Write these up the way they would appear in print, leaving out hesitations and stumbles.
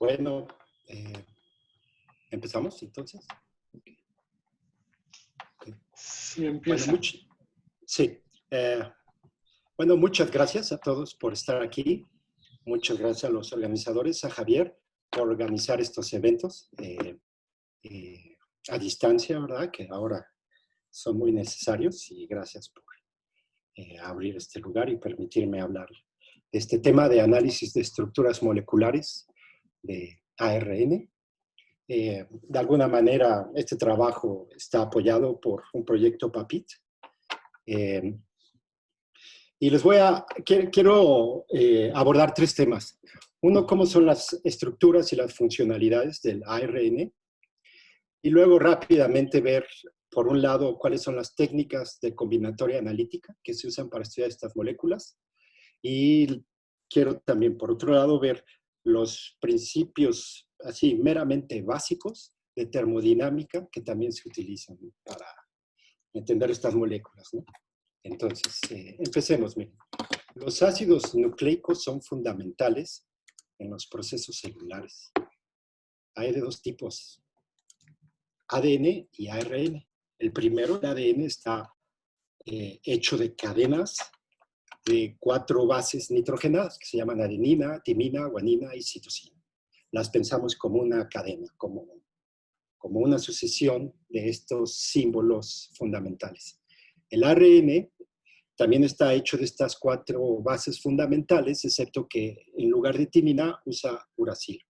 Bueno, ¿empezamos entonces? Okay. Sí, empieza. Bueno, muchas gracias a todos por estar aquí. Muchas gracias a los organizadores, a Javier, por organizar estos eventos a distancia, ¿verdad? Que ahora son muy necesarios y gracias por abrir este lugar y permitirme hablar de este tema de análisis de estructuras moleculares de ARN. De alguna manera, este trabajo está apoyado por un proyecto PAPIT. Y quiero abordar tres temas. Uno, cómo son las estructuras y las funcionalidades del ARN. Y luego rápidamente ver, por un lado, cuáles son las técnicas de combinatoria analítica que se usan para estudiar estas moléculas. Y quiero también, por otro lado, ver los principios así meramente básicos de termodinámica que también se utilizan para entender estas moléculas, ¿no? Entonces, empecemos. Miren. Los ácidos nucleicos son fundamentales en los procesos celulares. Hay de dos tipos, ADN y ARN. El primero, el ADN, está hecho de cadenas de 4 bases nitrogenadas, que se llaman adenina, timina, guanina y citosina. Las pensamos como una cadena, como una sucesión de estos símbolos fundamentales. El ARN también está hecho de estas 4 bases fundamentales, excepto que en lugar de timina usa uracilo.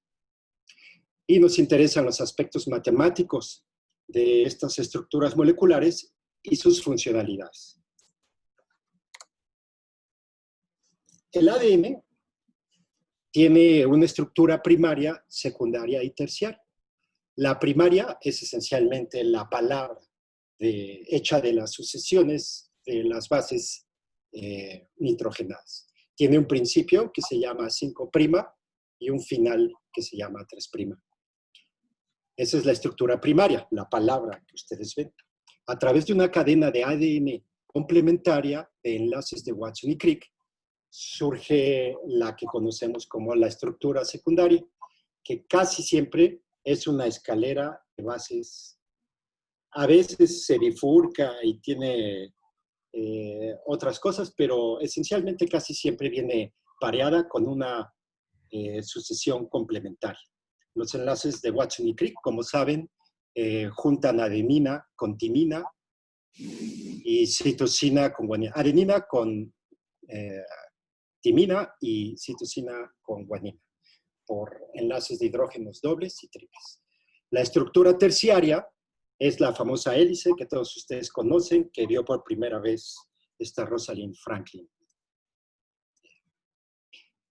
Y nos interesan los aspectos matemáticos de estas estructuras moleculares y sus funcionalidades. El ADN tiene una estructura primaria, secundaria y terciaria. La primaria es esencialmente la palabra hecha de las sucesiones de las bases nitrogenadas. Tiene un principio que se llama 5' y un final que se llama 3'. Esa es la estructura primaria, la palabra que ustedes ven. A través de una cadena de ADN complementaria de enlaces de Watson y Crick, surge la que conocemos como la estructura secundaria, que casi siempre es una escalera de bases. A veces se bifurca y tiene otras cosas, pero esencialmente casi siempre viene pareada con una sucesión complementaria. Los enlaces de Watson y Crick, como saben, juntan adenina con timina y citosina con guanina. Adenina con timina y citosina con guanina, por enlaces de hidrógenos dobles y triples. La estructura terciaria es la famosa hélice que todos ustedes conocen, que vio por primera vez esta Rosalind Franklin.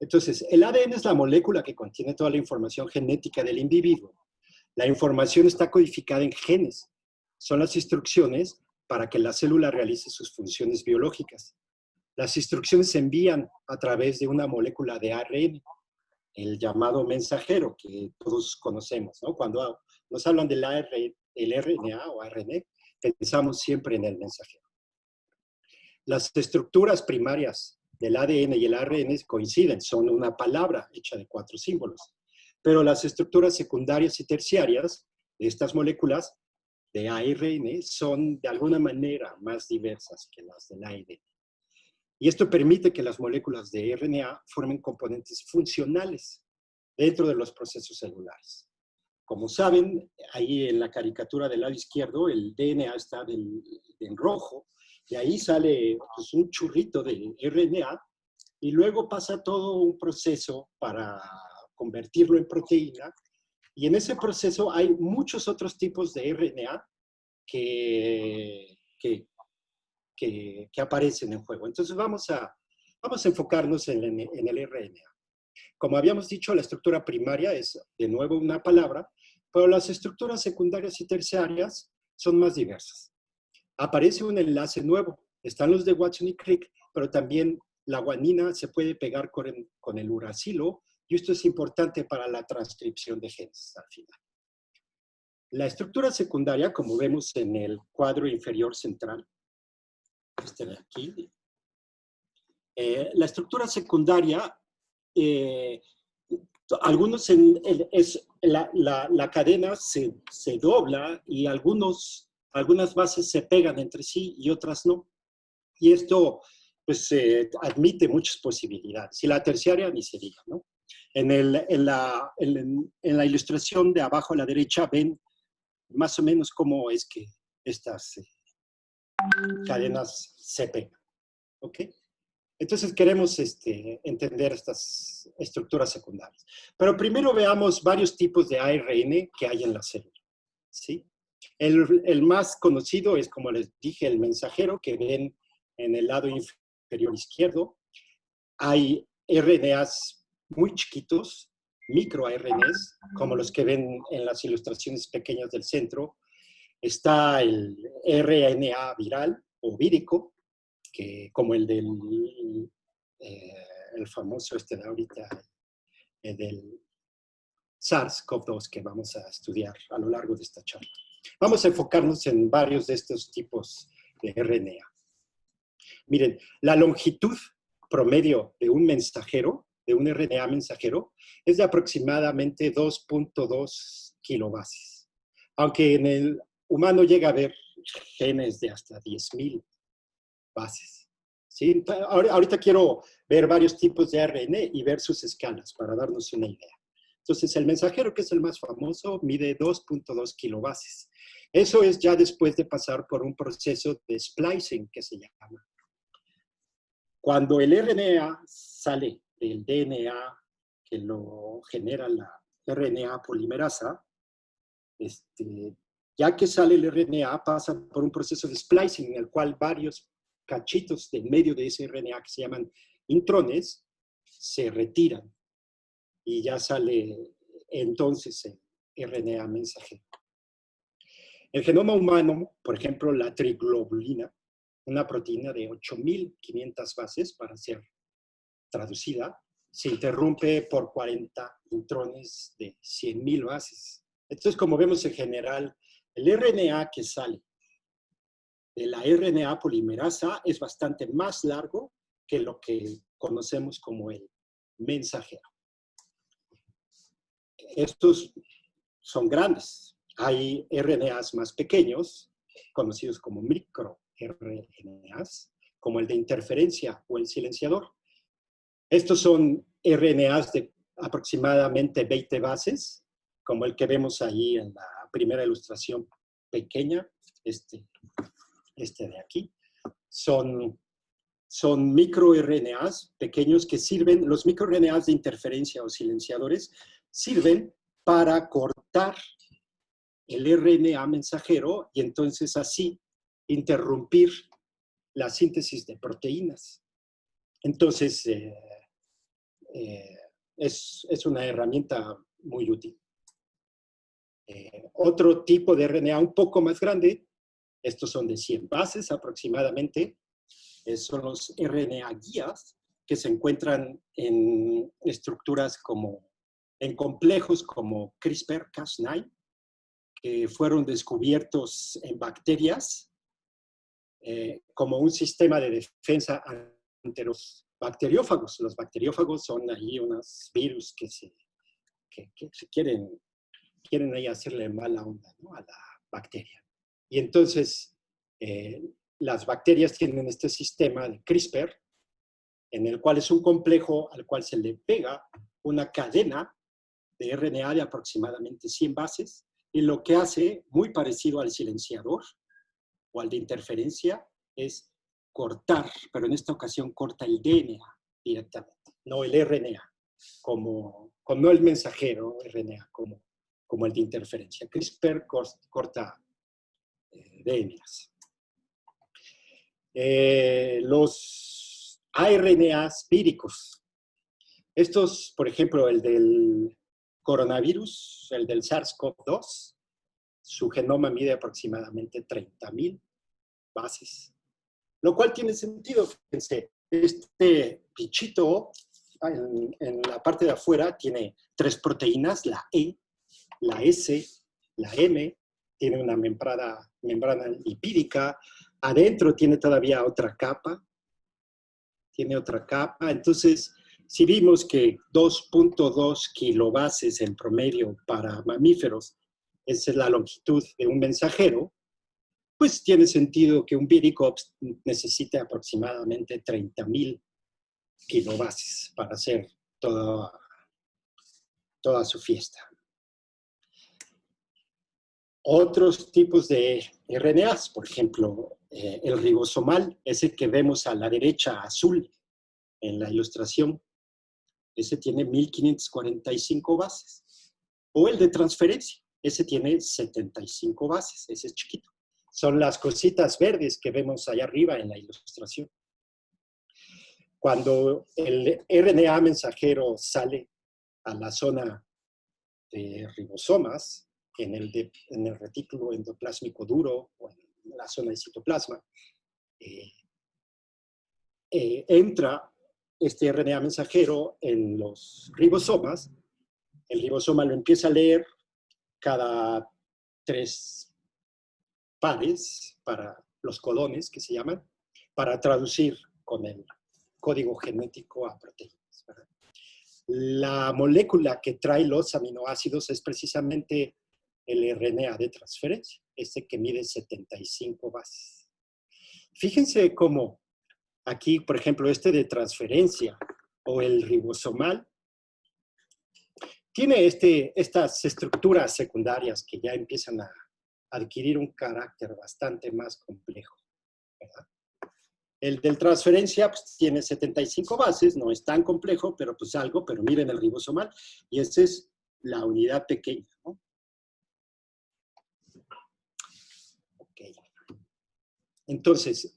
Entonces, el ADN es la molécula que contiene toda la información genética del individuo. La información está codificada en genes. Son las instrucciones para que la célula realice sus funciones biológicas. Las instrucciones se envían a través de una molécula de ARN, el llamado mensajero que todos conocemos, ¿no? Cuando nos hablan del RNA o ARN, pensamos siempre en el mensajero. Las estructuras primarias del ADN y el ARN coinciden, son una palabra hecha de 4 símbolos. Pero las estructuras secundarias y terciarias de estas moléculas de ARN son de alguna manera más diversas que las del ADN. Y esto permite que las moléculas de RNA formen componentes funcionales dentro de los procesos celulares. Como saben, ahí en la caricatura del lado izquierdo, el DNA está en rojo, y ahí sale pues, un churrito de RNA, y luego pasa todo un proceso para convertirlo en proteína, y en ese proceso hay muchos otros tipos de RNA que aparecen en juego. Entonces vamos a enfocarnos en el RNA. Como habíamos dicho, la estructura primaria es de nuevo una palabra, pero las estructuras secundarias y terciarias son más diversas. Aparece un enlace nuevo. Están los de Watson y Crick, pero también la guanina se puede pegar con el uracilo, y esto es importante para la transcripción de genes al final. La estructura secundaria, como vemos en el cuadro inferior central, este de aquí, la estructura secundaria, algunos la cadena se dobla y algunas bases se pegan entre sí y otras no. Y esto pues admite muchas posibilidades. Y la terciaria ni se diga, ¿no? En la ilustración de abajo a la derecha ven más o menos cómo es que estas cadenas se pegan, ¿ok? Entonces queremos entender estas estructuras secundarias. Pero primero veamos varios tipos de ARN que hay en la célula, ¿sí? El más conocido es, como les dije, el mensajero que ven en el lado inferior izquierdo. Hay RNAs muy chiquitos, microRNAs, como los que ven en las ilustraciones pequeñas del centro. Está el RNA viral o vírico, como el del el famoso de ahorita, del SARS-CoV-2 que vamos a estudiar a lo largo de esta charla. Vamos a enfocarnos en varios de estos tipos de RNA. Miren, la longitud promedio de un mensajero, de un RNA mensajero, es de aproximadamente 2.2 kilobases. Aunque en el humano llega a haber genes de hasta 10.000 bases. ¿Sí? Ahorita quiero ver varios tipos de ARN y ver sus escalas para darnos una idea. Entonces, el mensajero, que es el más famoso, mide 2.2 kilobases. Eso es ya después de pasar por un proceso de splicing, que se llama. Cuando el RNA sale del DNA, que lo genera la RNA polimerasa, ya que sale el RNA, pasa por un proceso de splicing en el cual varios cachitos del medio de ese RNA, que se llaman intrones, se retiran y ya sale entonces el RNA mensajero. El genoma humano, por ejemplo, la triglobulina, una proteína de 8.500 bases para ser traducida, se interrumpe por 40 intrones de 100.000 bases. Entonces, como vemos en general, el RNA que sale de la RNA polimerasa es bastante más largo que lo que conocemos como el mensajero. Estos son grandes. Hay RNAs más pequeños, conocidos como microRNAs, como el de interferencia o el silenciador. Estos son RNAs de aproximadamente 20 bases, como el que vemos ahí en la primera ilustración pequeña, este de aquí. Son microRNAs pequeños que sirven, los microRNAs de interferencia o silenciadores, sirven para cortar el RNA mensajero y entonces así interrumpir la síntesis de proteínas. Entonces, es una herramienta muy útil. Otro tipo de RNA un poco más grande, estos son de 100 bases aproximadamente, son los RNA guías que se encuentran en estructuras en complejos como CRISPR-Cas9, que fueron descubiertos en bacterias como un sistema de defensa ante los bacteriófagos. Los bacteriófagos son ahí unos virus que quieren ahí hacerle mala onda, ¿no?, a la bacteria. Y entonces, las bacterias tienen este sistema de CRISPR, en el cual es un complejo al cual se le pega una cadena de RNA de aproximadamente 100 bases, y lo que hace, muy parecido al silenciador o al de interferencia, es cortar, pero en esta ocasión corta el DNA directamente, no el RNA, no el mensajero RNA, como el de interferencia. CRISPR corta DNAs. Los ARNAs víricos. Estos, por ejemplo, el del coronavirus, el del SARS-CoV-2, su genoma mide aproximadamente 30.000 bases. Lo cual tiene sentido, fíjense, este bichito en la parte de afuera tiene 3 proteínas, la E, la S, la M, tiene una membrana lipídica, adentro tiene todavía otra capa, entonces si vimos que 2.2 kilobases en promedio para mamíferos es la longitud de un mensajero, pues tiene sentido que un vírico necesite aproximadamente 30.000 kilobases para hacer toda su fiesta. Otros tipos de RNAs, por ejemplo, el ribosomal, ese que vemos a la derecha azul en la ilustración, ese tiene 1545 bases. O el de transferencia, ese tiene 75 bases, ese es chiquito. Son las cositas verdes que vemos allá arriba en la ilustración. Cuando el RNA mensajero sale a la zona de ribosomas, en el retículo endoplásmico duro o en la zona de citoplasma, entra este RNA mensajero en los ribosomas. El ribosoma lo empieza a leer cada 3 pares para los codones, que se llaman, para traducir con el código genético a proteínas, ¿verdad? La molécula que trae los aminoácidos es precisamente el RNA de transferencia, este que mide 75 bases. Fíjense cómo aquí, por ejemplo, este de transferencia o el ribosomal, tiene estas estructuras secundarias que ya empiezan a adquirir un carácter bastante más complejo, ¿verdad? El del transferencia pues, tiene 75 bases, no es tan complejo, pero pues algo, pero miren el ribosomal, y esa es la unidad pequeña, ¿no? Okay. Entonces,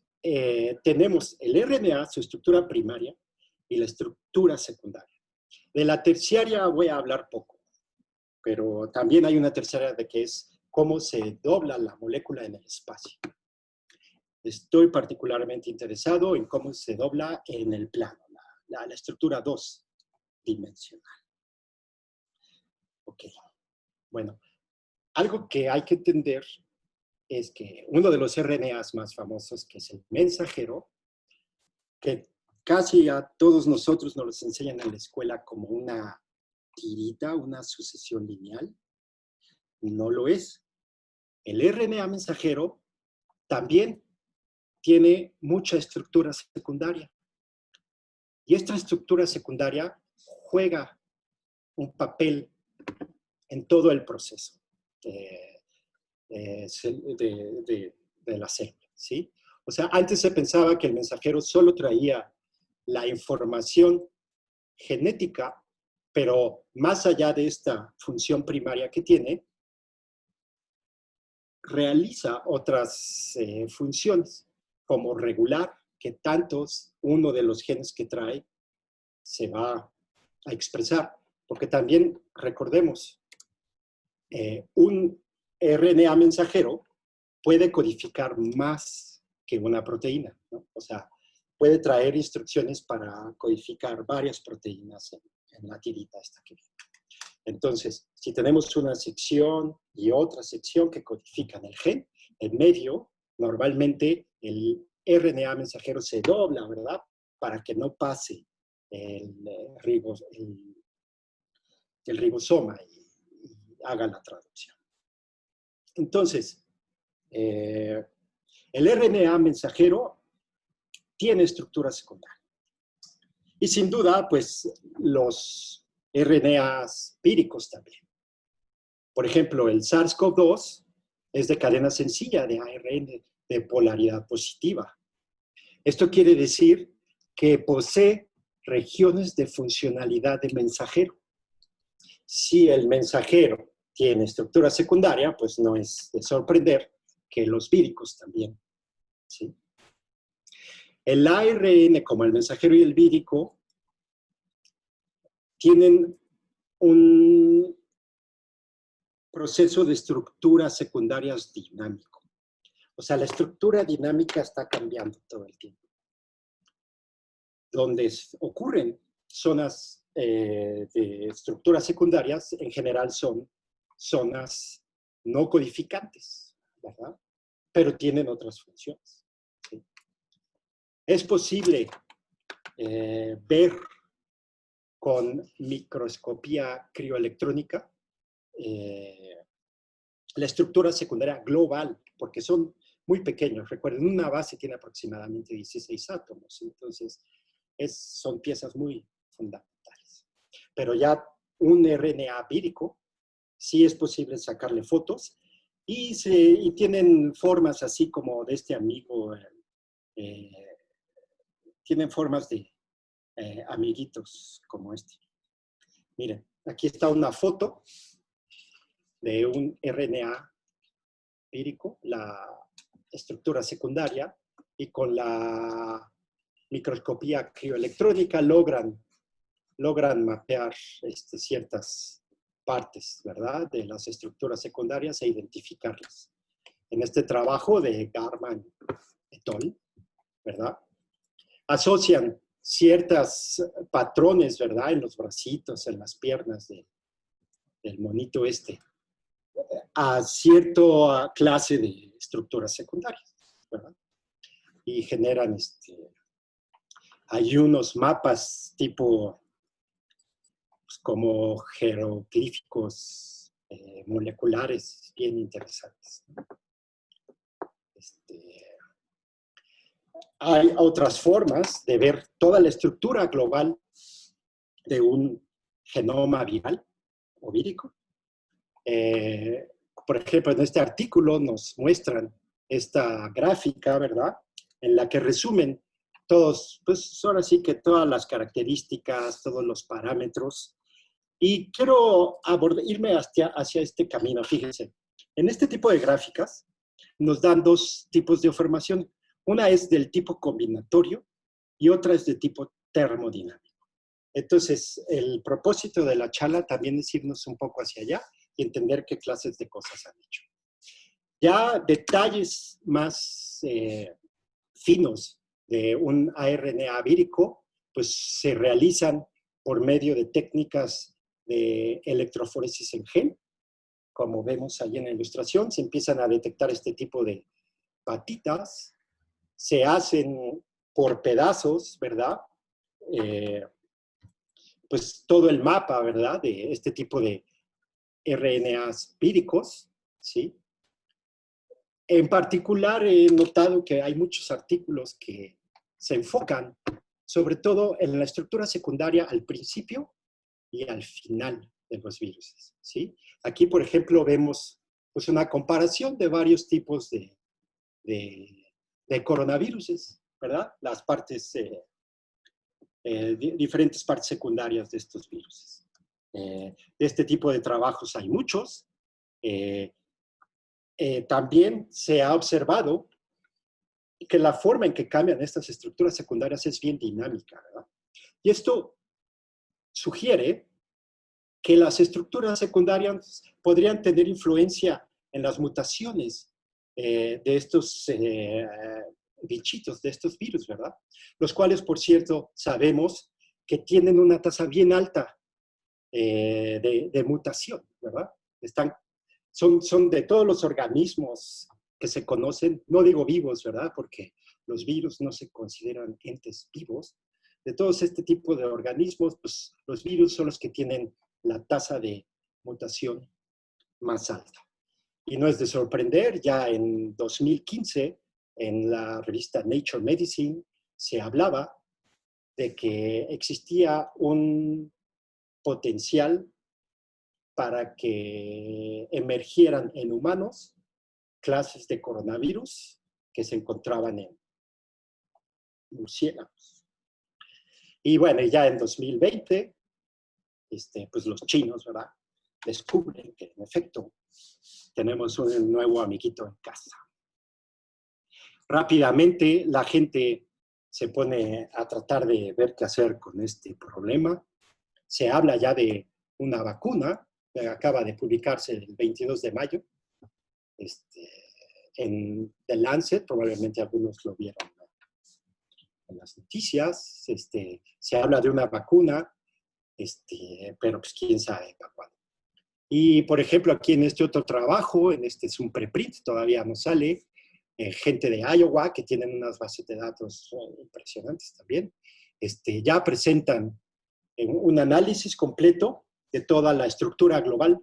tenemos el RNA, su estructura primaria, y la estructura secundaria. De la terciaria voy a hablar poco, pero también hay una terciaria de que es cómo se dobla la molécula en el espacio. Estoy particularmente interesado en cómo se dobla en el plano, la estructura 2-dimensional. Ok, bueno, algo que hay que entender es que uno de los RNAs más famosos, que es el mensajero, que casi a todos nosotros nos los enseñan en la escuela como una tirita, una sucesión lineal, no lo es. El RNA mensajero también tiene mucha estructura secundaria. Y esta estructura secundaria juega un papel en todo el proceso de la célula, ¿sí? O sea, antes se pensaba que el mensajero solo traía la información genética, pero más allá de esta función primaria que tiene, realiza otras funciones, como regular que tantos, uno de los genes que trae, se va a expresar. Porque también, recordemos, un RNA mensajero puede codificar más que una proteína, ¿no? O sea, puede traer instrucciones para codificar varias proteínas en la tirita esta que viene. Entonces, si tenemos una sección y otra sección que codifican el gen, en medio, normalmente el RNA mensajero se dobla, ¿verdad? Para que no pase el ribosoma y haga la traducción. Entonces, el RNA mensajero tiene estructura secundaria. Y sin duda, pues, los RNAs víricos también. Por ejemplo, el SARS-CoV-2 es de cadena sencilla de ARN de polaridad positiva. Esto quiere decir que posee regiones de funcionalidad de mensajero. Si el mensajero tiene estructura secundaria, pues no es de sorprender que los víricos también, ¿sí? El ARN, como el mensajero y el vírico, tienen un proceso de estructuras secundarias dinámico. O sea, la estructura dinámica está cambiando todo el tiempo. Donde ocurren zonas de estructuras secundarias, en general son zonas no codificantes, ¿verdad? Pero tienen otras funciones, ¿sí? Es posible ver con microscopía crioelectrónica, la estructura secundaria global, porque son muy pequeños. Recuerden, una base tiene aproximadamente 16 átomos, entonces son piezas muy fundamentales. Pero ya un RNA vírico, sí es posible sacarle fotos y tienen formas así como de este amigo, tienen formas de amiguitos como este. Miren, aquí está una foto de un RNA vírico, la estructura secundaria, y con la microscopía crioelectrónica logran mapear ciertas partes, ¿verdad?, de las estructuras secundarias e identificarlas. En este trabajo de Garman et al., ¿verdad?, asocian ciertos patrones, ¿verdad?, en los bracitos, en las piernas del monito a cierta clase de estructuras secundarias, ¿verdad? Y generan hay unos mapas tipo pues, como jeroglíficos moleculares bien interesantes, ¿no? Hay otras formas de ver toda la estructura global de un genoma viral o vírico. Por ejemplo, en este artículo nos muestran esta gráfica, ¿verdad?, en la que resumen todos, pues ahora sí que todas las características, todos los parámetros. Y quiero irme hacia este camino. Fíjense, en este tipo de gráficas nos dan dos tipos de información. Una es del tipo combinatorio y otra es de tipo termodinámico. Entonces, el propósito de la charla también es irnos un poco hacia allá y entender qué clases de cosas han hecho. Ya detalles más finos de un ARNA vírico, pues se realizan por medio de técnicas de electroforesis en gen. Como vemos ahí en la ilustración, se empiezan a detectar este tipo de patitas, se hacen por pedazos, ¿verdad? Pues todo el mapa, ¿verdad?, de este tipo de RNAs víricos, ¿sí? En particular, he notado que hay muchos artículos que se enfocan sobre todo en la estructura secundaria al principio y al final de los virus, ¿sí? Aquí, por ejemplo, vemos pues, una comparación de varios tipos de coronavirus, ¿verdad? Las partes, diferentes partes secundarias de estos virus. De este tipo de trabajos hay muchos. También se ha observado que la forma en que cambian estas estructuras secundarias es bien dinámica, ¿verdad? Y esto sugiere que las estructuras secundarias podrían tener influencia en las mutaciones de estos bichitos, de estos virus, ¿verdad? Los cuales, por cierto, sabemos que tienen una tasa bien alta de mutación, ¿verdad? Son de todos los organismos que se conocen, no digo vivos, ¿verdad?, porque los virus no se consideran entes vivos. De todos este tipo de organismos, pues los virus son los que tienen la tasa de mutación más alta. Y no es de sorprender, ya en 2015, en la revista Nature Medicine, se hablaba de que existía un potencial para que emergieran en humanos clases de coronavirus que se encontraban en murciélagos. Y bueno, ya en 2020, pues los chinos, ¿verdad?, descubren que en efecto tenemos un nuevo amiguito en casa. Rápidamente la gente se pone a tratar de ver qué hacer con este problema. Se habla ya de una vacuna que acaba de publicarse el 22 de mayo en The Lancet, probablemente algunos lo vieron en las noticias. Se habla de una vacuna, pero pues quién sabe para cuándo. Y, por ejemplo, aquí en este otro trabajo, es un preprint, todavía no sale, gente de Iowa que tienen unas bases de datos impresionantes también, ya presentan un análisis completo de toda la estructura global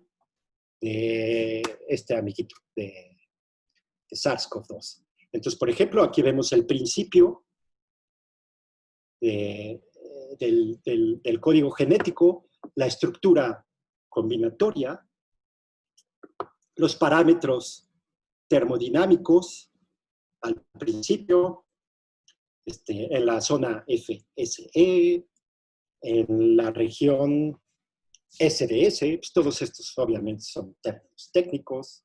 de este amiguito, de SARS-CoV-2. Entonces, por ejemplo, aquí vemos el principio del código genético, la estructura combinatoria, los parámetros termodinámicos al principio, en la zona FSE, en la región SDS, pues todos estos obviamente son términos técnicos,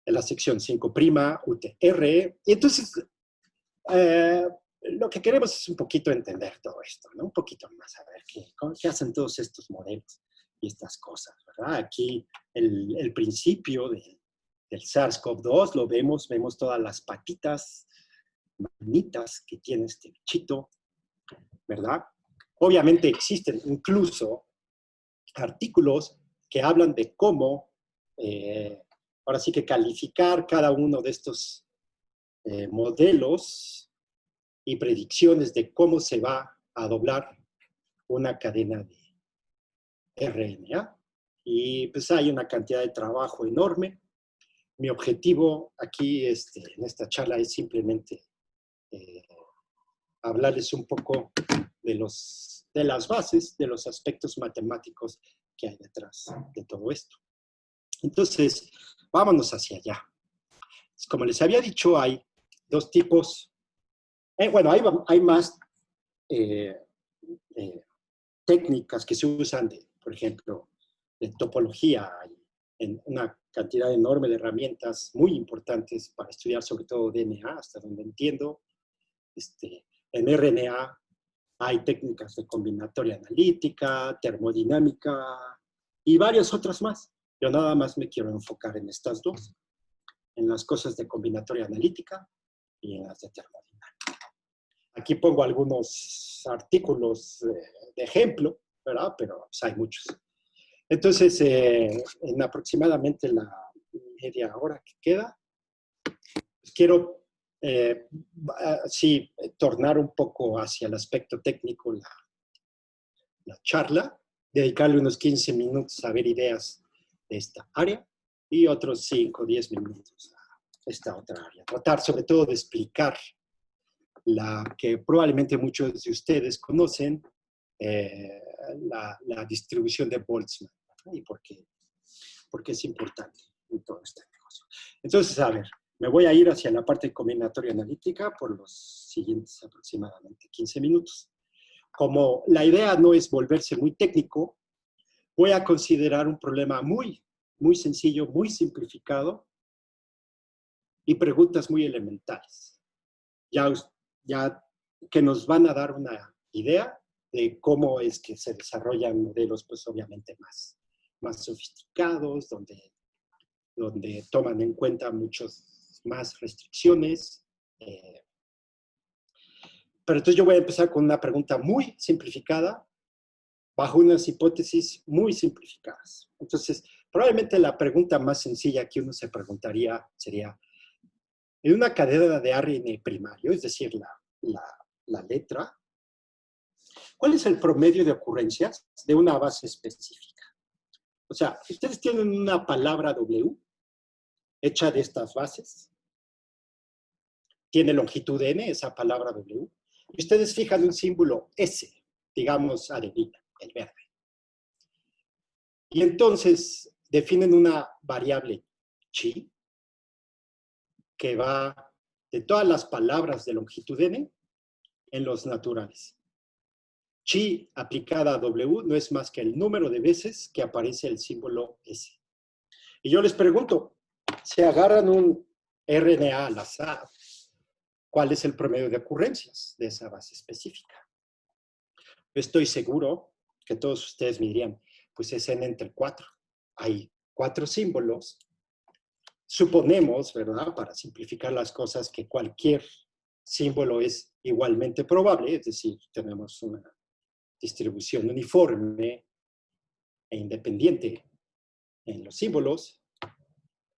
en la sección 5', UTR, y entonces lo que queremos es un poquito entender todo esto, ¿no? Un poquito más, a ver qué hacen todos estos modelos y estas cosas, ¿verdad? Aquí el principio del SARS-CoV-2 lo vemos todas las patitas, manitas que tiene este bichito, ¿verdad? Obviamente existen incluso artículos que hablan de cómo, ahora sí que calificar cada uno de estos modelos y predicciones de cómo se va a doblar una cadena de RNA. Y pues hay una cantidad de trabajo enorme. Mi objetivo aquí en esta charla es simplemente hablarles un poco de las bases, de los aspectos matemáticos que hay detrás de todo esto. Entonces, vámonos hacia allá. Como les había dicho, hay dos tipos. Bueno, hay más técnicas que se usan, por ejemplo, de topología. Hay en una cantidad enorme de herramientas muy importantes para estudiar sobre todo DNA, hasta donde entiendo. En RNA hay técnicas de combinatoria analítica, termodinámica y varias otras más. Yo nada más me quiero enfocar en estas dos, en las cosas de combinatoria analítica y en las de termodinámica. Aquí pongo algunos artículos de ejemplo, ¿verdad? Pero pues, hay muchos. Entonces, en aproximadamente la media hora que queda, pues quiero sí, tornar un poco hacia el aspecto técnico la charla, dedicarle unos 15 minutos a ver ideas de esta área y otros 5 o 10 minutos a esta otra área. Tratar sobre todo de explicar la que probablemente muchos de ustedes conocen, la distribución de Boltzmann, ¿no? Y por qué es importante en todo este negocio. Entonces, a ver, me voy a ir hacia la parte combinatoria analítica por los siguientes aproximadamente 15 minutos. Como la idea no es volverse muy técnico, voy a considerar un problema muy, muy sencillo, muy simplificado y preguntas muy elementales. Ya que nos van a dar una idea de cómo es que se desarrollan modelos, pues obviamente más sofisticados, donde toman en cuenta muchas más restricciones. Pero entonces yo voy a empezar con una pregunta muy simplificada, bajo unas hipótesis muy simplificadas. Entonces, probablemente la pregunta más sencilla que uno se preguntaría sería, en una cadena de ARN primario, es decir, la letra, ¿cuál es el promedio de ocurrencias de una base específica? O sea, ustedes tienen una palabra W hecha de estas bases, tiene longitud n, esa palabra W, y ustedes fijan un símbolo S, digamos adenina, el verde. Y entonces definen una variable chi, que va de todas las palabras de longitud n en los naturales. Chi aplicada a W no es más que el número de veces que aparece el símbolo S. Y yo les pregunto, si agarran un RNA al azar, ¿cuál es el promedio de ocurrencias de esa base específica? Estoy seguro que todos ustedes me dirían, pues es n entre 4. Hay 4 símbolos. Suponemos, ¿verdad?, para simplificar las cosas, que cualquier símbolo es igualmente probable, es decir, tenemos una distribución uniforme e independiente en los símbolos,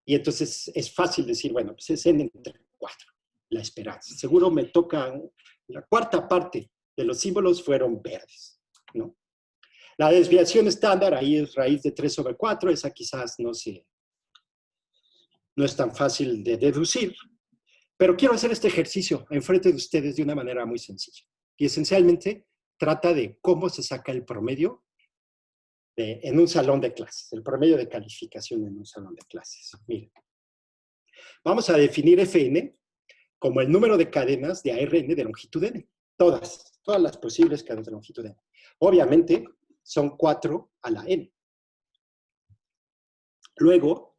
y entonces es fácil decir, bueno, pues es n entre 4, la esperanza. Seguro me tocan, la cuarta parte de los símbolos fueron verdes, ¿no? La desviación estándar, ahí es raíz de 3 sobre 4, esa quizás no es tan fácil de deducir, pero quiero hacer este ejercicio enfrente de ustedes de una manera muy sencilla. Y esencialmente trata de cómo se saca el promedio en un salón de clases, el promedio de calificación en un salón de clases. Miren, vamos a definir Fn como el número de cadenas de ARN de longitud n. Todas las posibles cadenas de longitud n. Obviamente, son 4 a la n. Luego,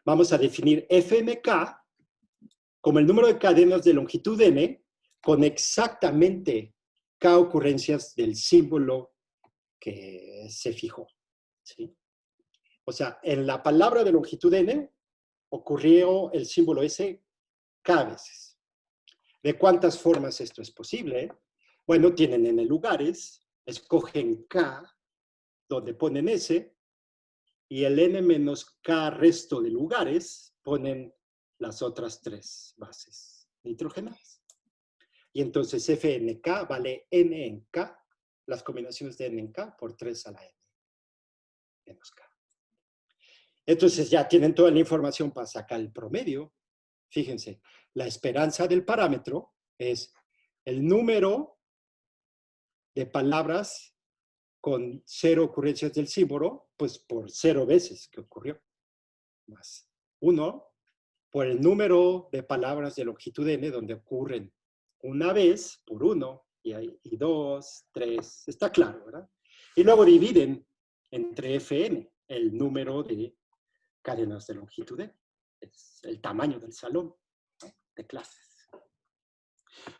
vamos a definir Fnk como el número de cadenas de longitud n con exactamente k ocurrencias del símbolo que se fijó. ¿Sí? O sea, en la palabra de longitud n ocurrió el símbolo S k veces. ¿De cuántas formas esto es posible? Bueno, tienen n lugares, escogen k, donde ponen S, y el n menos k resto de lugares ponen las otras 3 bases nitrogenadas. Y entonces Fnk vale n en k, las combinaciones de n en k por 3 a la n menos k. Entonces ya tienen toda la información para sacar el promedio. Fíjense, la esperanza del parámetro es el número de palabras con 0 ocurrencias del símbolo, pues por 0 veces que ocurrió, más 1 por el número de palabras de longitud n donde ocurren una vez por 1 y 2, 3, está claro, ¿verdad? Y luego dividen entre Fn el número de cadenas de longitud n, es el tamaño del salón, ¿no?, de clases.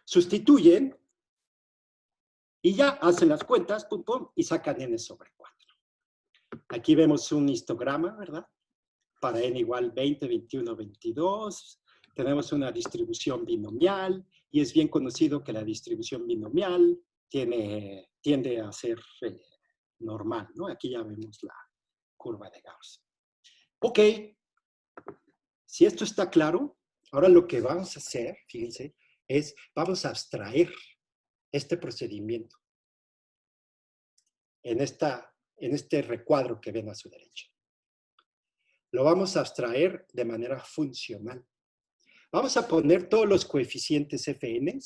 Sustituyen y ya hacen las cuentas, pum, pum, y sacan n sobre 4. Aquí vemos un histograma, ¿verdad? Para n igual 20, 21, 22. Tenemos una distribución binomial y es bien conocido que la distribución binomial tiende a ser normal, ¿no? Aquí ya vemos la curva de Gauss. Ok, si esto está claro, ahora lo que vamos a hacer, fíjense, es vamos a abstraer este procedimiento en este recuadro que ven a su derecha. Lo vamos a abstraer de manera funcional. Vamos a poner todos los coeficientes Fn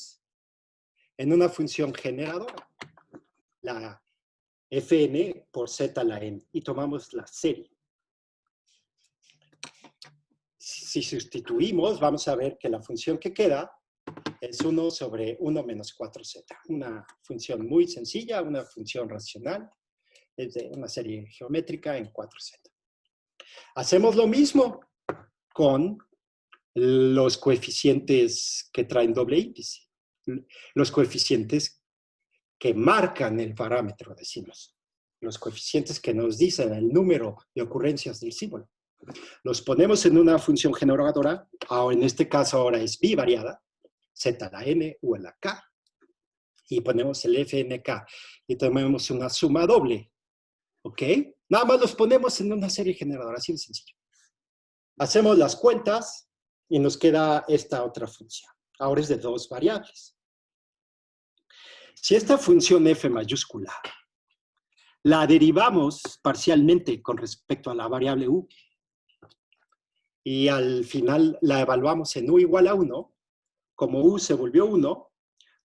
en una función generadora, la Fn por z a la n, y tomamos la serie. Si sustituimos, vamos a ver que la función que queda es 1 sobre 1 menos 4z. Una función muy sencilla, una función racional, es de una serie geométrica en 4z. Hacemos lo mismo con los coeficientes que traen doble índice. Los coeficientes que marcan el parámetro, decimos. Los coeficientes que nos dicen el número de ocurrencias del símbolo. Los ponemos en una función generadora, o en este caso ahora es bivariada, z a la n, u a la k, y ponemos el fnk, y tenemos una suma doble, ¿ok? Nada más los ponemos en una serie generadora, así de sencillo. Hacemos las cuentas y nos queda esta otra función. Ahora es de 2 variables. Si esta función f mayúscula la derivamos parcialmente con respecto a la variable u, y al final la evaluamos en u igual a 1, como u se volvió 1,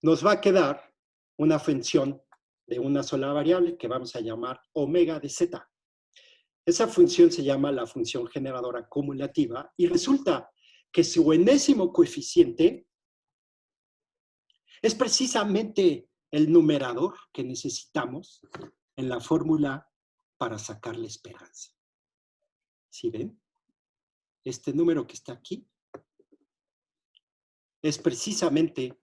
nos va a quedar una función de una sola variable que vamos a llamar omega de z. Esa función se llama la función generadora cumulativa y resulta que su enésimo coeficiente es precisamente el numerador que necesitamos en la fórmula para sacar la esperanza. ¿Sí ven? Este número que está aquí es precisamente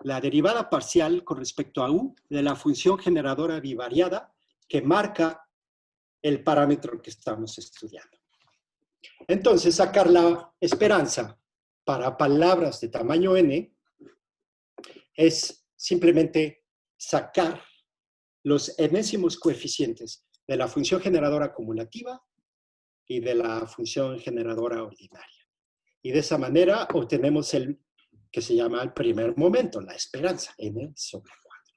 la derivada parcial con respecto a u de la función generadora bivariada que marca el parámetro que estamos estudiando. Entonces, sacar la esperanza para palabras de tamaño n es simplemente sacar los enésimos coeficientes de la función generadora cumulativa y de la función generadora ordinaria. Y de esa manera obtenemos el que se llama el primer momento, la esperanza, n sobre 4.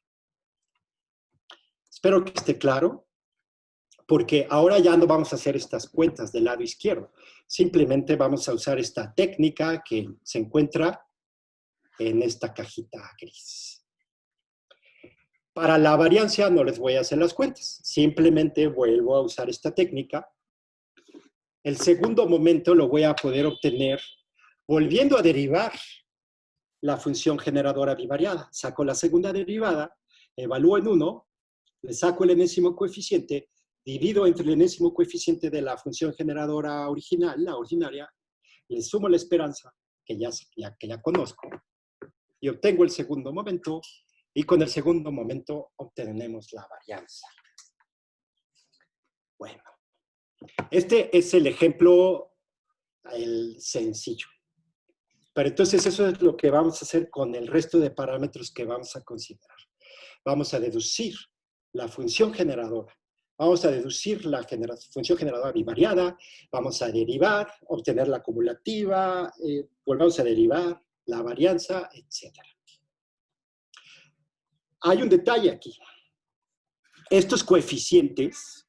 Espero que esté claro, porque ahora ya no vamos a hacer estas cuentas del lado izquierdo. Simplemente vamos a usar esta técnica que se encuentra en esta cajita gris. Para la variancia no les voy a hacer las cuentas. Simplemente vuelvo a usar esta técnica. El segundo momento lo voy a poder obtener volviendo a derivar la función generadora bivariada. Saco la segunda derivada, evalúo en 1, le saco el enésimo coeficiente, divido entre el enésimo coeficiente de la función generadora original, la ordinaria, le sumo la esperanza, que ya conozco, y obtengo el segundo momento, y con el segundo momento obtenemos la varianza. Bueno, este es el ejemplo, el sencillo. Pero entonces eso es lo que vamos a hacer con el resto de parámetros que vamos a considerar. Vamos a deducir la función generadora. Vamos a deducir la función generadora bivariada, vamos a derivar, obtener la acumulativa, volvemos a derivar, la varianza, etc. Hay un detalle aquí. Estos coeficientes,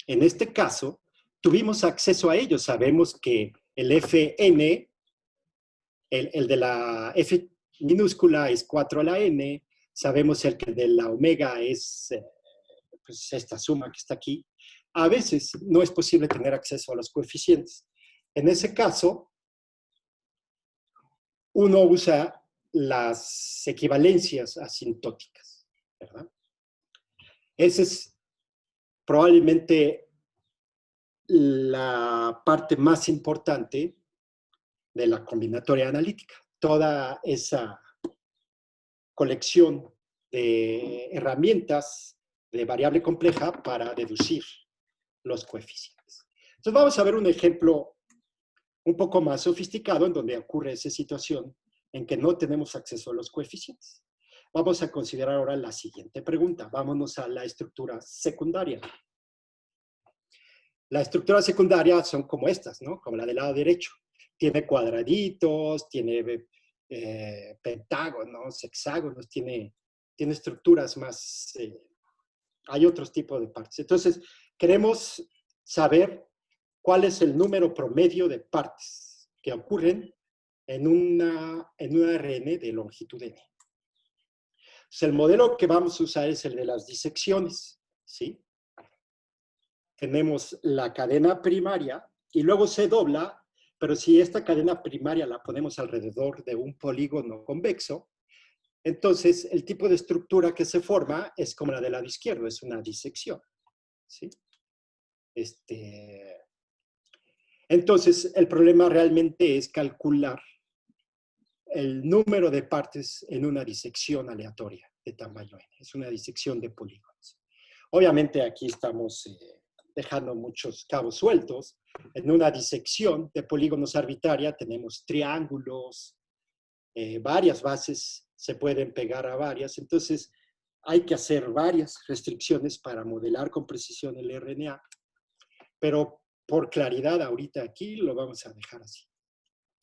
en este caso, tuvimos acceso a ellos. Sabemos que el Fn, el de la F minúscula es 4 a la n, sabemos que el de la omega es pues esta suma que está aquí. A veces no es posible tener acceso a los coeficientes. En ese caso, uno usa las equivalencias asintóticas, ¿verdad? Esa es probablemente la parte más importante de la combinatoria analítica. Toda esa colección de herramientas de variable compleja para deducir los coeficientes. Entonces vamos a ver un ejemplo un poco más sofisticado en donde ocurre esa situación en que no tenemos acceso a los coeficientes. Vamos a considerar ahora la siguiente pregunta. Vámonos a la estructura secundaria. La estructura secundaria son como estas, ¿no? Como la del lado derecho. Tiene cuadraditos, tiene pentágonos, hexágonos, tiene estructuras más... hay otros tipos de partes. Entonces, queremos saber cuál es el número promedio de partes que ocurren en una ARN de longitud n. Entonces, el modelo que vamos a usar es el de las disecciones, ¿sí? Tenemos la cadena primaria y luego se dobla, pero si esta cadena primaria la ponemos alrededor de un polígono convexo, entonces el tipo de estructura que se forma es como la del lado izquierdo, es una disección, ¿sí? Entonces, el problema realmente es calcular el número de partes en una disección aleatoria de tamaño n. Es una disección de polígonos. Obviamente aquí estamos dejando muchos cabos sueltos. En una disección de polígonos arbitraria tenemos triángulos, varias bases se pueden pegar a varias. Entonces, hay que hacer varias restricciones para modelar con precisión el RNA. Pero por claridad ahorita aquí lo vamos a dejar así.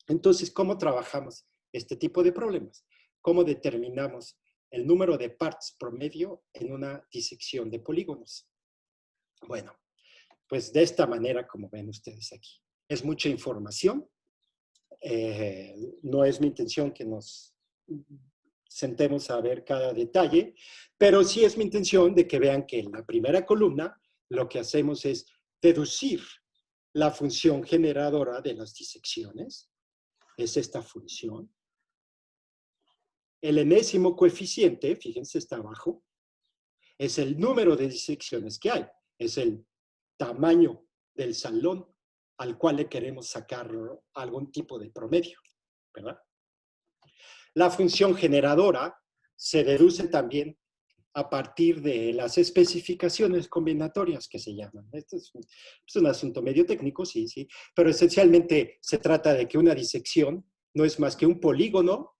Entonces, ¿cómo trabajamos este tipo de problemas? ¿Cómo determinamos el número de partes promedio en una disección de polígonos? Bueno, pues de esta manera, como ven ustedes aquí. Es mucha información. No es mi intención que nos sentemos a ver cada detalle, pero sí es mi intención de que vean que en la primera columna lo que hacemos es deducir la función generadora de las disecciones. Es esta función. El enésimo coeficiente, fíjense, está abajo, es el número de disecciones que hay. Es el tamaño del salón al cual le queremos sacar algún tipo de promedio, ¿verdad? La función generadora se deduce también a partir de las especificaciones combinatorias que se llaman. Esto es un asunto medio técnico, sí, sí, pero esencialmente se trata de que una disección no es más que un polígono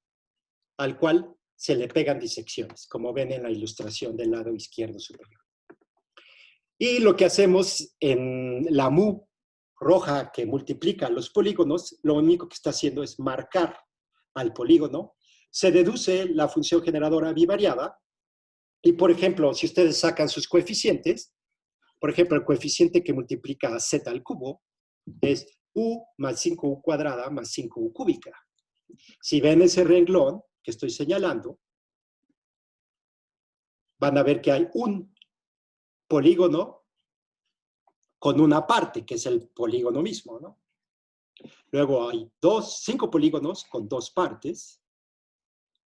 al cual se le pegan disecciones, como ven en la ilustración del lado izquierdo superior. Y lo que hacemos en la mu roja que multiplica los polígonos, lo único que está haciendo es marcar al polígono. Se deduce la función generadora bivariada Y, por ejemplo, si ustedes sacan sus coeficientes, por ejemplo, el coeficiente que multiplica a z al cubo es u más 5u cuadrada más 5u cúbica. Si ven ese renglón que estoy señalando, van a ver que hay un polígono con una parte, que es el polígono mismo, ¿no? Luego hay 5 polígonos con 2 partes,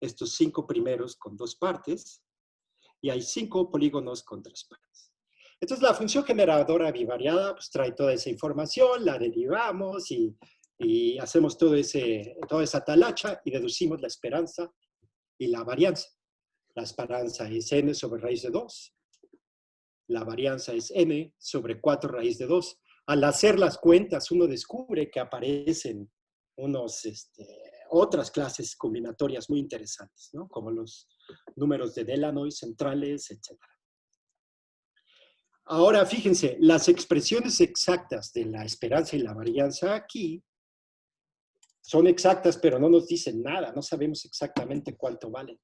estos 5 primeros con 2 partes, y hay 5 polígonos con 3 partes. Entonces, la función generadora bivariada pues, trae toda esa información, la derivamos y hacemos toda esa talacha y deducimos la esperanza y la varianza. La esperanza es n sobre raíz de 2. La varianza es n sobre 4 raíz de 2. Al hacer las cuentas, uno descubre que aparecen otras clases combinatorias muy interesantes, ¿no? Como los números de Delanoy, centrales, etc. Ahora, fíjense, las expresiones exactas de la esperanza y la varianza aquí son exactas, pero no nos dicen nada, no sabemos exactamente cuánto valen.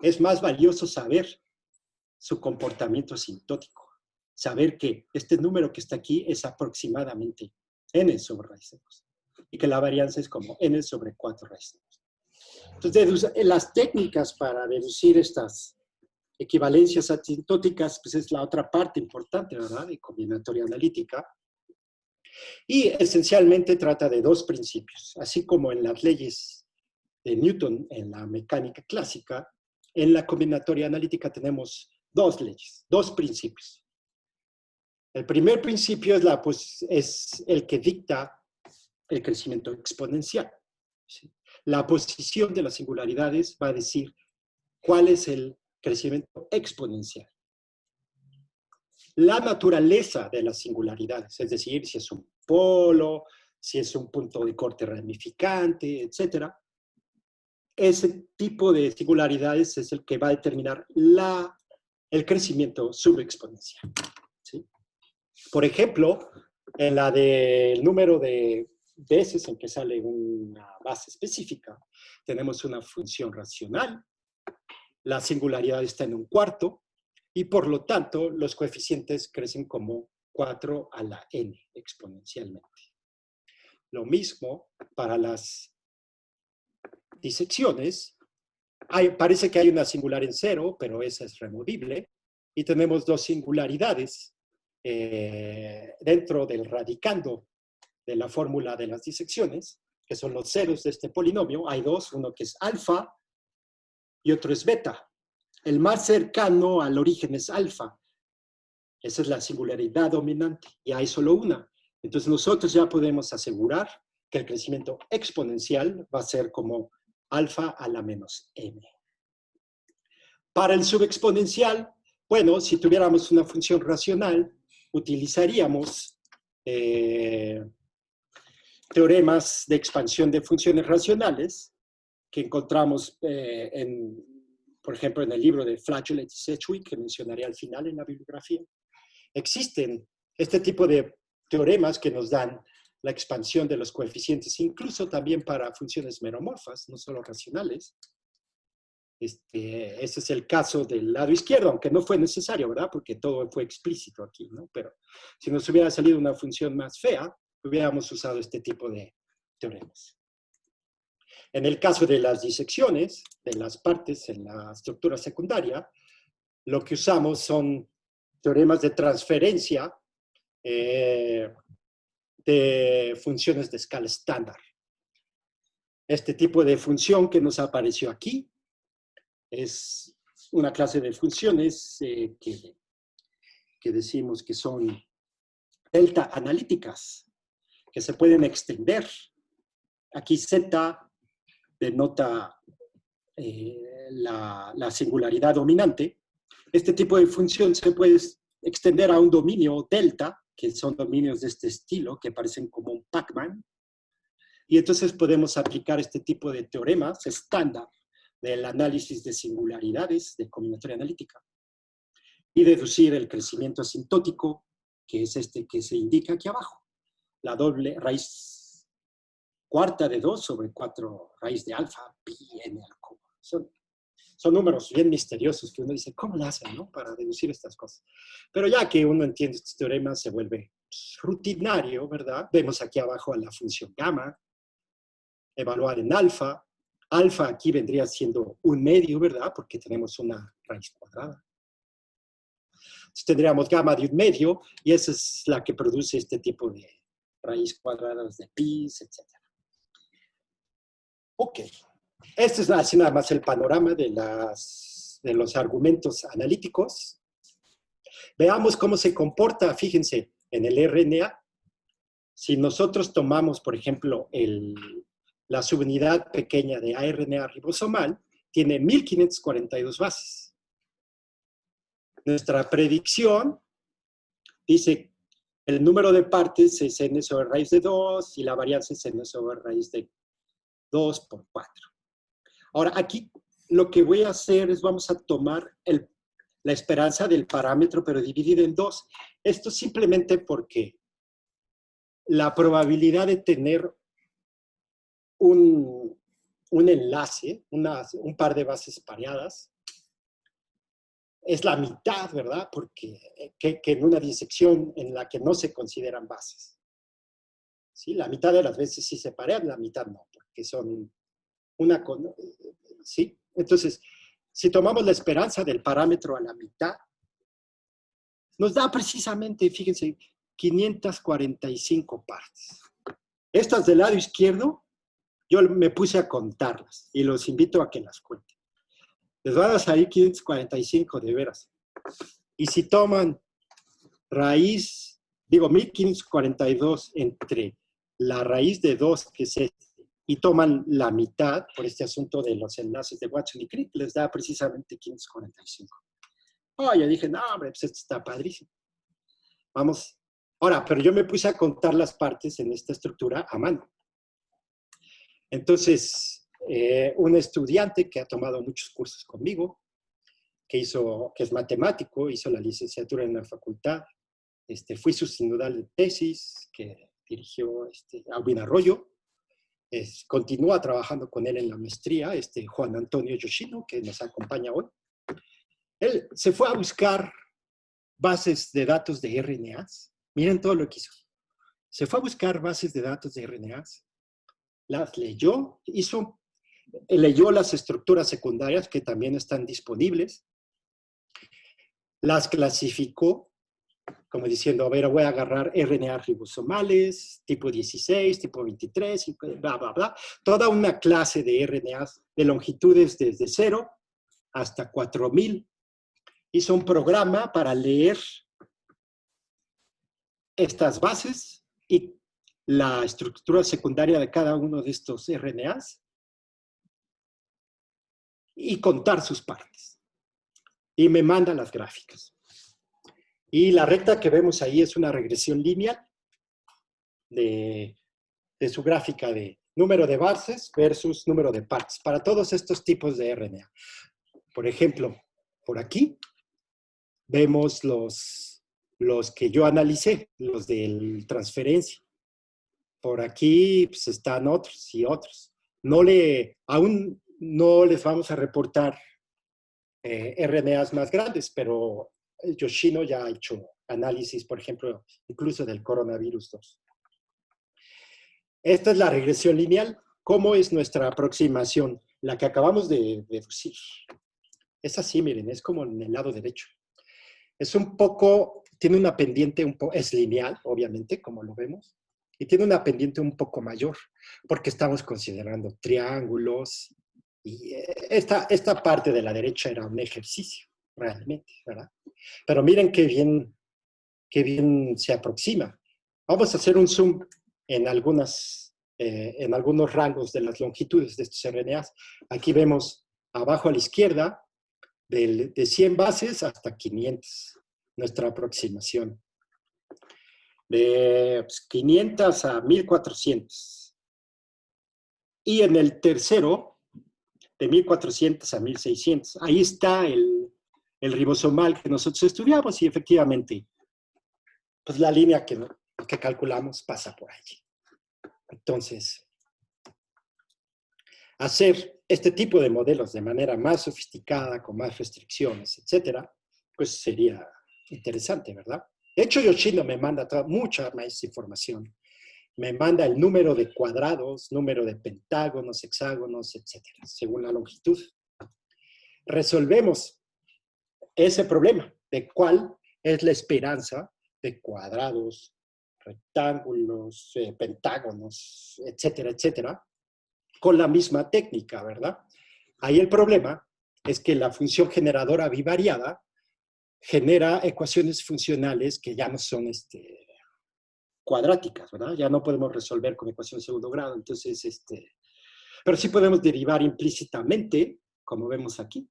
Es más valioso saber su comportamiento asintótico, saber que este número que está aquí es aproximadamente n sobre raíz de 2 y que la varianza es como n sobre 4 raíz de 2. Entonces, las técnicas para deducir estas equivalencias asintóticas, pues es la otra parte importante, ¿verdad?, de combinatoria analítica. Y esencialmente trata de dos principios, así como en las leyes de Newton en la mecánica clásica, en la combinatoria analítica tenemos dos leyes, dos principios. El primer principio es el que dicta el crecimiento exponencial. ¿Sí? La posición de las singularidades va a decir cuál es el crecimiento exponencial. La naturaleza de las singularidades, es decir, si es un polo, si es un punto de corte ramificante, etc. Ese tipo de singularidades es el que va a determinar el crecimiento subexponencial. ¿Sí? Por ejemplo, en la del número de veces en que sale una base específica, tenemos una función racional, la singularidad está en un cuarto, y por lo tanto los coeficientes crecen como 4 a la n exponencialmente. Lo mismo para las disecciones. Parece que hay una singular en cero, pero esa es removible, y tenemos dos singularidades dentro del radicando de la fórmula de las disecciones, que son los ceros de este polinomio. Hay dos, uno que es alfa y otro es beta. El más cercano al origen es alfa. Esa es la singularidad dominante, y hay solo una. Entonces nosotros ya podemos asegurar que el crecimiento exponencial va a ser como alfa a la menos n. Para el subexponencial, bueno, si tuviéramos una función racional, utilizaríamos teoremas de expansión de funciones racionales que encontramos, por ejemplo, en el libro de Flageolet y Sedgwick, que mencionaré al final en la bibliografía. Existen este tipo de teoremas que nos dan la expansión de los coeficientes, incluso también para funciones meromorfas, no solo racionales. Ese es el caso del lado izquierdo, aunque no fue necesario, ¿verdad? Porque todo fue explícito aquí, ¿no? Pero si nos hubiera salido una función más fea, hubiéramos usado este tipo de teoremas. En el caso de las disecciones, de las partes en la estructura secundaria, lo que usamos son teoremas de transferencia de funciones de escala estándar. Este tipo de función que nos apareció aquí es una clase de funciones que decimos que son delta analíticas, que se pueden extender. Aquí Z denota la singularidad dominante. Este tipo de función se puede extender a un dominio delta, que son dominios de este estilo, que parecen como un Pac-Man. Y entonces podemos aplicar este tipo de teoremas estándar del análisis de singularidades de combinatoria analítica y deducir el crecimiento asintótico, que es este que se indica aquí abajo. La doble raíz cuarta de 2 sobre 4 raíz de alfa pi n al cubo. Son son números bien misteriosos que uno dice, ¿cómo lo hacen, no? Para deducir estas cosas. Pero ya que uno entiende estos teoremas, se vuelve rutinario, ¿verdad? Vemos aquí abajo a la función gamma, evaluar en alfa. Alfa aquí vendría siendo un medio, ¿verdad? Porque tenemos una raíz cuadrada. Entonces tendríamos gamma de un medio, y esa es la que produce este tipo de raíz cuadradas de pi, etc. Ok. Este es así nada más el panorama de los argumentos analíticos. Veamos cómo se comporta, fíjense, en el RNA. Si nosotros tomamos, por ejemplo, la subunidad pequeña de ARNA ribosomal, tiene 1542 bases. Nuestra predicción dice el número de partes es n sobre raíz de 2 y la varianza es n sobre raíz de 2 por 4. Ahora, aquí lo que voy a hacer es vamos a tomar la esperanza del parámetro, pero dividido en 2. Esto simplemente porque la probabilidad de tener un enlace, un par de bases pareadas, es la mitad, ¿verdad? Porque que en una disección en la que no se consideran bases. ¿Sí? La mitad de las veces sí se parean, la mitad no, porque son una con... ¿Sí? Entonces, si tomamos la esperanza del parámetro a la mitad, nos da precisamente, fíjense, 545 partes. Estas del lado izquierdo, yo me puse a contarlas y los invito a que las cuenten. Les van a salir 545 de veras. Y si toman raíz, digo 1542 entre la raíz de 2, que es este, y toman la mitad por este asunto de los enlaces de Watson y Crick, les da precisamente 545. Oh, yo dije, no, hombre, pues esto está padrísimo. Vamos. Ahora, pero yo me puse a contar las partes en esta estructura a mano. Entonces, un estudiante que ha tomado muchos cursos conmigo, que es matemático, hizo la licenciatura en la facultad, fui su sinodal de tesis, que dirigió Alvin Arroyo, continúa trabajando con él en la maestría, Juan Antonio Yoshino, que nos acompaña hoy. Él se fue a buscar bases de datos de RNAs. Miren todo lo que hizo. Se fue a buscar bases de datos de RNAs, las leyó, leyó las estructuras secundarias que también están disponibles, las clasificó, como diciendo, a ver, voy a agarrar RNA ribosomales, tipo 16, tipo 23, y bla, bla, bla. Toda una clase de RNAs de longitudes desde 0 hasta 4000. Hizo un programa para leer estas bases y la estructura secundaria de cada uno de estos RNAs y contar sus partes. Y me manda las gráficas. Y la recta que vemos ahí es una regresión lineal de su gráfica de número de bases versus número de partes para todos estos tipos de RNA. Por ejemplo, por aquí vemos los que yo analicé, los de transferencia. Por aquí pues, están otros y otros. Aún no les vamos a reportar RNAs más grandes, pero Yoshino ya ha hecho análisis, por ejemplo, incluso del coronavirus 2. Esta es la regresión lineal. ¿Cómo es nuestra aproximación? La que acabamos de deducir. Es así, miren, es como en el lado derecho. Es un poco, tiene una pendiente es lineal, obviamente, como lo vemos, y tiene una pendiente un poco mayor, porque estamos considerando triángulos, y esta parte de la derecha era un ejercicio, realmente, ¿verdad? Pero miren qué bien se aproxima. Vamos a hacer un zoom en algunos rangos de las longitudes de estos RNAs. Aquí vemos abajo a la izquierda, de 100 bases hasta 500, nuestra aproximación. De 500 a 1400. Y en el tercero, de 1400 a 1600. Ahí está el ribosomal que nosotros estudiamos y efectivamente, pues la línea que calculamos pasa por allí. Entonces, hacer este tipo de modelos de manera más sofisticada, con más restricciones, etcétera, pues sería interesante, ¿verdad? De hecho, Yoshino me manda mucha más información. Me manda el número de cuadrados, número de pentágonos, hexágonos, etcétera, según la longitud. Resolvemos ese problema de cuál es la esperanza de cuadrados, rectángulos, pentágonos, etcétera, etcétera, con la misma técnica, ¿verdad? Ahí el problema es que la función generadora bivariada genera ecuaciones funcionales que ya no son cuadráticas, ¿verdad? Ya no podemos resolver con ecuaciones de segundo grado, entonces, pero sí podemos derivar implícitamente, como vemos aquí,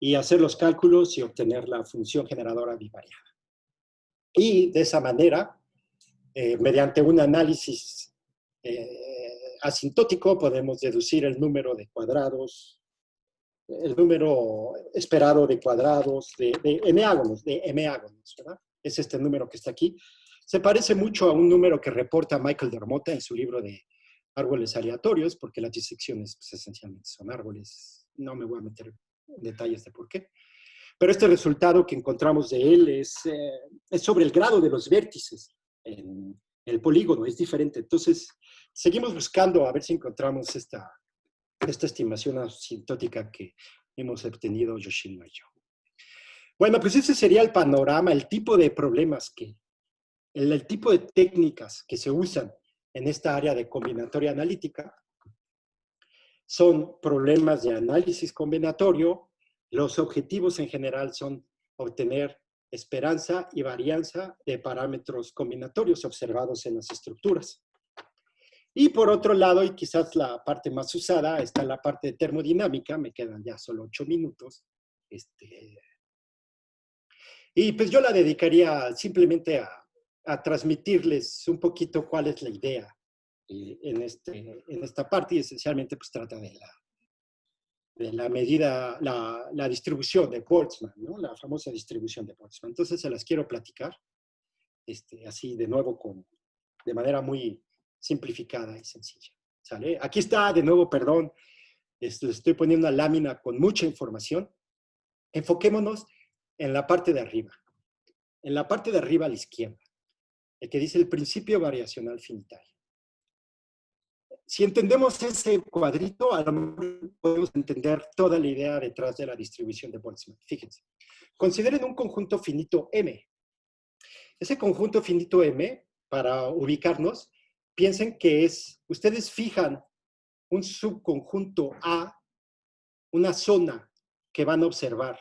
y hacer los cálculos y obtener la función generadora bivariada. Y de esa manera, mediante un análisis asintótico, podemos deducir el número de cuadrados, el número esperado de cuadrados, de m-ágonos, ¿verdad? Es este número que está aquí. Se parece mucho a un número que reporta Michael Dermota en su libro de árboles aleatorios, porque las disecciones pues, esencialmente son árboles. No me voy a meter en detalles de por qué. Pero este resultado que encontramos de él es sobre el grado de los vértices en el polígono, es diferente. Entonces, seguimos buscando a ver si encontramos esta estimación asintótica que hemos obtenido Yoshino y yo. Bueno, pues ese sería el panorama, el tipo de problemas el tipo de técnicas que se usan en esta área de combinatoria analítica. Son problemas de análisis combinatorio. Los objetivos en general son obtener esperanza y varianza de parámetros combinatorios observados en las estructuras. Y por otro lado, y quizás la parte más usada, está la parte de termodinámica. Me quedan ya solo 8 minutos. Y pues yo la dedicaría simplemente a transmitirles un poquito cuál es la idea en esta parte, y esencialmente pues trata de la medida, la distribución de Boltzmann, ¿no? La famosa distribución de Boltzmann. Entonces se las quiero platicar, así de nuevo, de manera muy simplificada y sencilla. ¿Sale? Aquí está, de nuevo, perdón, estoy poniendo una lámina con mucha información. Enfoquémonos en la parte de arriba. En la parte de arriba a la izquierda, el que dice el principio variacional finitario. Si entendemos ese cuadrito, a lo mejor podemos entender toda la idea detrás de la distribución de Boltzmann. Fíjense, consideren un conjunto finito M. Ese conjunto finito M, para ubicarnos, piensen que ustedes fijan un subconjunto A, una zona que van a observar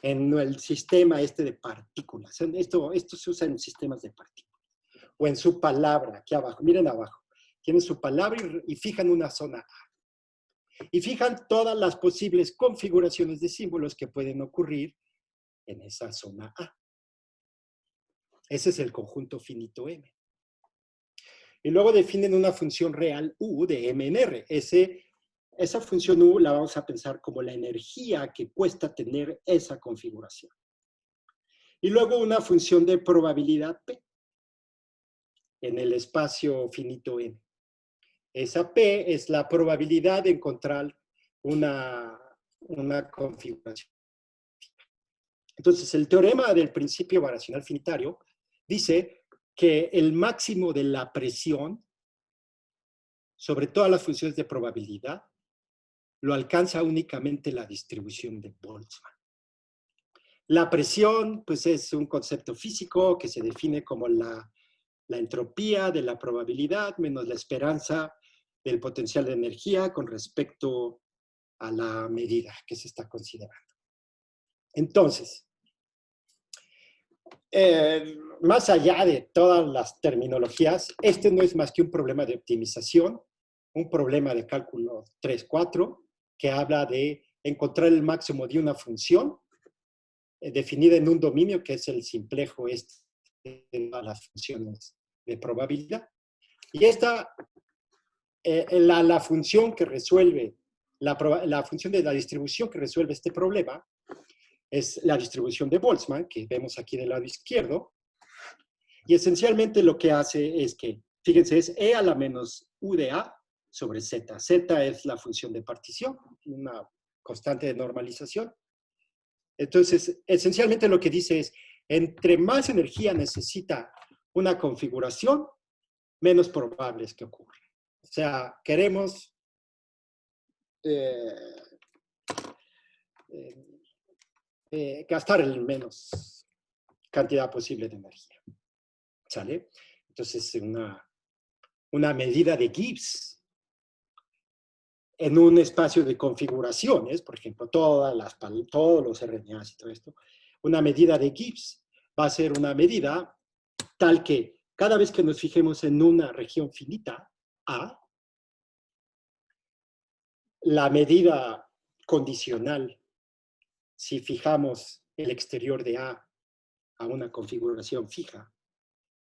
en el sistema de partículas. Esto se usa en sistemas de partículas. O en su palabra, aquí abajo, miren abajo. Tienen su palabra y fijan una zona A. Y fijan todas las posibles configuraciones de símbolos que pueden ocurrir en esa zona A. Ese es el conjunto finito M. Y luego definen una función real U de M en R. Esa función U la vamos a pensar como la energía que cuesta tener esa configuración. Y luego una función de probabilidad P en el espacio finito M. Esa P es la probabilidad de encontrar una configuración. Entonces, el teorema del principio variacional finitario dice que el máximo de la presión sobre todas las funciones de probabilidad lo alcanza únicamente la distribución de Boltzmann. La presión, pues, es un concepto físico que se define como la entropía de la probabilidad menos la esperanza del potencial de energía con respecto a la medida que se está considerando. Entonces, más allá de todas las terminologías, no es más que un problema de optimización, un problema de cálculo 3-4, que habla de encontrar el máximo de una función definida en un dominio que es el simplejo de las funciones de probabilidad. Y la función que resuelve, la función de la distribución que resuelve este problema es la distribución de Boltzmann, que vemos aquí del lado izquierdo. Y esencialmente lo que hace es que, fíjense, es E a la menos U de A sobre Z. Z es la función de partición, una constante de normalización. Entonces, esencialmente lo que dice es, entre más energía necesita una configuración, menos probable es que ocurra. O sea, queremos gastar el menos cantidad posible de energía. ¿Sale? Entonces, una medida de Gibbs en un espacio de configuraciones, por ejemplo, todos los RNAs y todo esto, una medida de Gibbs va a ser una medida tal que cada vez que nos fijemos en una región finita, A, la medida condicional, si fijamos el exterior de A a una configuración fija,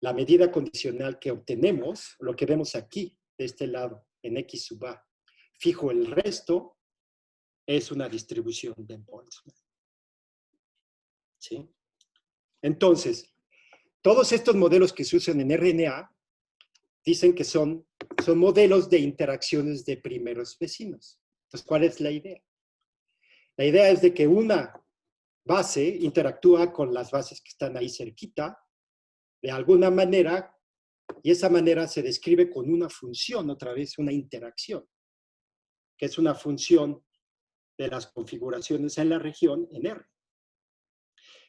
la medida condicional que obtenemos, lo que vemos aquí, de este lado, en X sub A, fijo el resto, es una distribución de Boltzmann. ¿Sí? Entonces, todos estos modelos que se usan en RNA dicen que son modelos de interacciones de primeros vecinos. Entonces, ¿cuál es la idea? La idea es de que una base interactúa con las bases que están ahí cerquita, de alguna manera, y esa manera se describe con una función, otra vez una interacción, que es una función de las configuraciones en la región en R.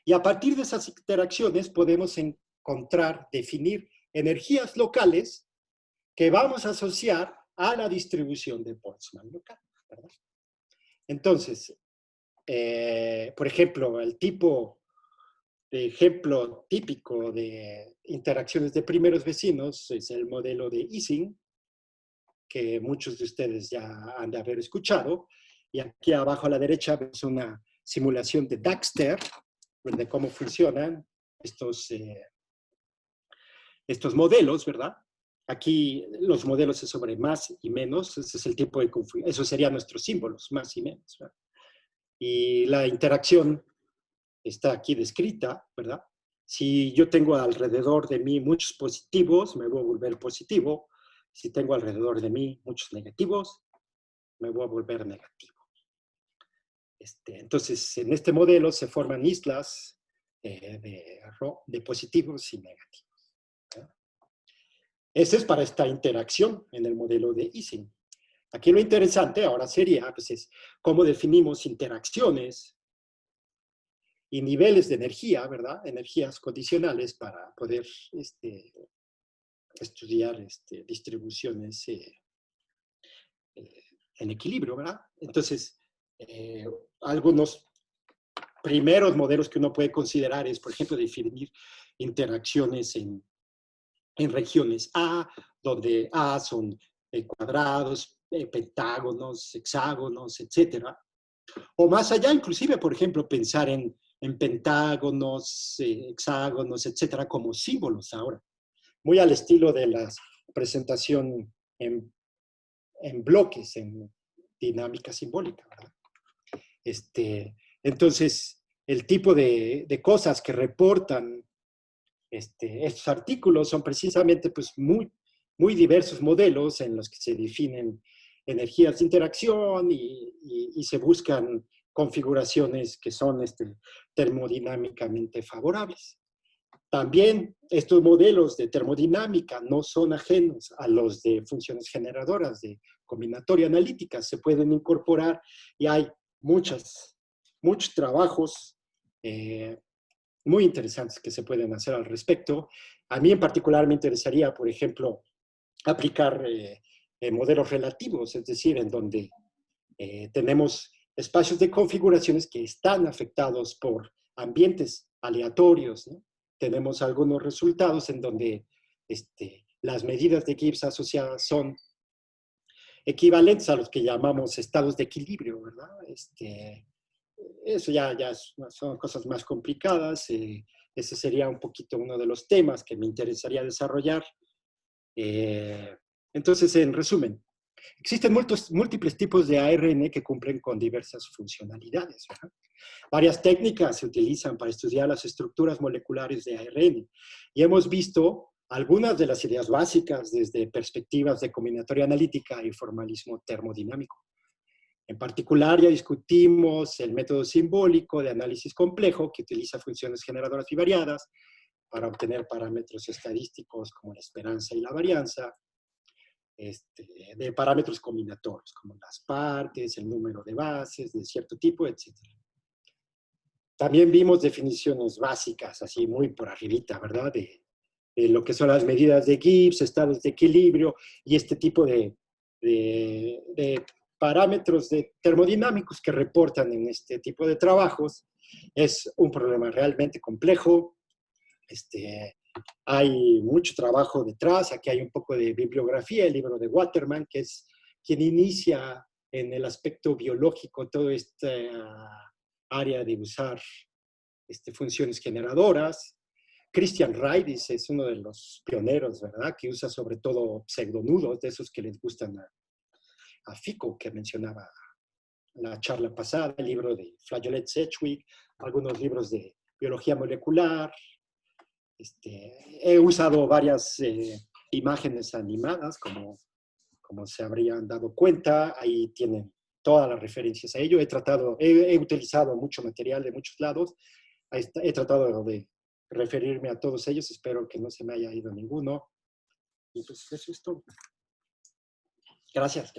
Y a partir de esas interacciones podemos encontrar, definir energías locales que vamos a asociar a la distribución de Boltzmann local, ¿verdad? Entonces, por ejemplo, el tipo de ejemplo típico de interacciones de primeros vecinos es el modelo de Ising, que muchos de ustedes ya han de haber escuchado. Y aquí abajo a la derecha vemos una simulación de Daxter, de cómo funcionan estos modelos, ¿verdad? Aquí los modelos es sobre más y menos, ese es el tipo de configuración, eso serían nuestros símbolos, más y menos, ¿verdad? Y la interacción está aquí descrita, ¿verdad? Si yo tengo alrededor de mí muchos positivos, me voy a volver positivo. Si tengo alrededor de mí muchos negativos, me voy a volver negativo. Entonces, en este modelo se forman islas de positivos y negativos, ¿verdad? Ese es para esta interacción en el modelo de Ising. Aquí lo interesante ahora sería, pues, es cómo definimos interacciones y niveles de energía, ¿verdad? Energías condicionales para poder estudiar distribuciones en equilibrio, ¿verdad? Entonces, algunos primeros modelos que uno puede considerar es, por ejemplo, definir interacciones en regiones A, donde A son cuadrados, pentágonos, hexágonos, etcétera. O más allá, inclusive, por ejemplo, pensar en pentágonos, hexágonos, etcétera, como símbolos ahora. Muy al estilo de la presentación en bloques, en dinámica simbólica, ¿verdad? Entonces, el tipo de cosas que reportan estos artículos son precisamente pues, muy, muy diversos modelos en los que se definen energías de interacción y se buscan configuraciones que son termodinámicamente favorables. También estos modelos de termodinámica no son ajenos a los de funciones generadoras de combinatoria analítica. Se pueden incorporar y hay muchos trabajos muy interesantes que se pueden hacer al respecto. A mí en particular me interesaría, por ejemplo, aplicar modelos relativos, es decir, en donde tenemos espacios de configuraciones que están afectados por ambientes aleatorios, ¿no? Tenemos algunos resultados en donde las medidas de Gibbs asociadas son equivalentes a los que llamamos estados de equilibrio, ¿verdad? Eso ya son cosas más complicadas. Ese sería un poquito uno de los temas que me interesaría desarrollar. Entonces, en resumen, existen múltiples tipos de ARN que cumplen con diversas funcionalidades, ¿verdad? Varias técnicas se utilizan para estudiar las estructuras moleculares de ARN y hemos visto algunas de las ideas básicas desde perspectivas de combinatoria analítica y formalismo termodinámico. En particular, ya discutimos el método simbólico de análisis complejo que utiliza funciones generadoras y variadas para obtener parámetros estadísticos como la esperanza y la varianza, de parámetros combinatorios como las partes, el número de bases de cierto tipo, etc. También vimos definiciones básicas, así muy por arribita, ¿verdad? De lo que son las medidas de Gibbs, estados de equilibrio y este tipo de parámetros termodinámicos que reportan en este tipo de trabajos. Es un problema realmente complejo. Hay mucho trabajo detrás. Aquí hay un poco de bibliografía, el libro de Waterman, que es quien inicia en el aspecto biológico toda esta área de usar funciones generadoras. Christian Reidis es uno de los pioneros, ¿verdad? Que usa sobre todo pseudonudos, de esos que les gustan a Fico, que mencionaba la charla pasada, el libro de Flageolet Sedgwick, algunos libros de biología molecular. He usado varias imágenes animadas, como se habrían dado cuenta. Ahí tienen todas las referencias a ello. He utilizado mucho material de muchos lados. He tratado de referirme a todos ellos. Espero que no se me haya ido ninguno. Y pues eso es todo. Gracias.